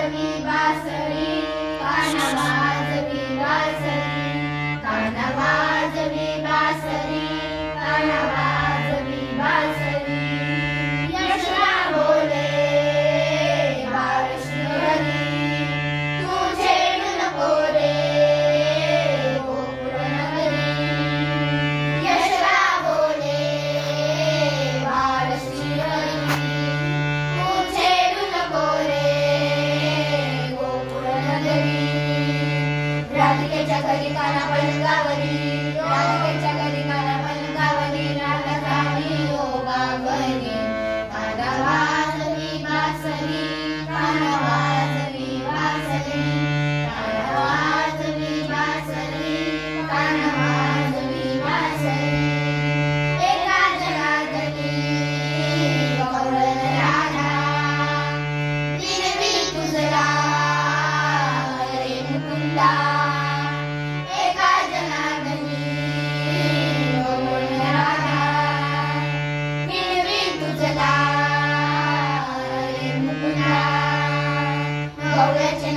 वाजवी बासरी, कान वाजवी बासरी, कान वाजवी बासरी, कान वाजवी बासरी. यशोदा बोले बाळ श्रीहरी, तू छेडू नको रे गोकुळ नगरी. यशोदा बोले बाळ श्रीहरी, तू छेडू नको रे गोकुळ नगरी. राधिकेच्या घरी काना पलंगावरी, राधिकेच्या घरी काना पलंगावरी, राधा झाली योगावरी. कान वाजवी बासरी, कान वाजवी बासरी, कान वाजवी बासरी, कान वाजवी बासरी. एका जनार्दनी गवळण राधा, विनवी तुझला रे मुकुंदा. एका जनार्दनी गवळण राधा, विनवी तुझला रे मुकुंदा. गवळ्याचे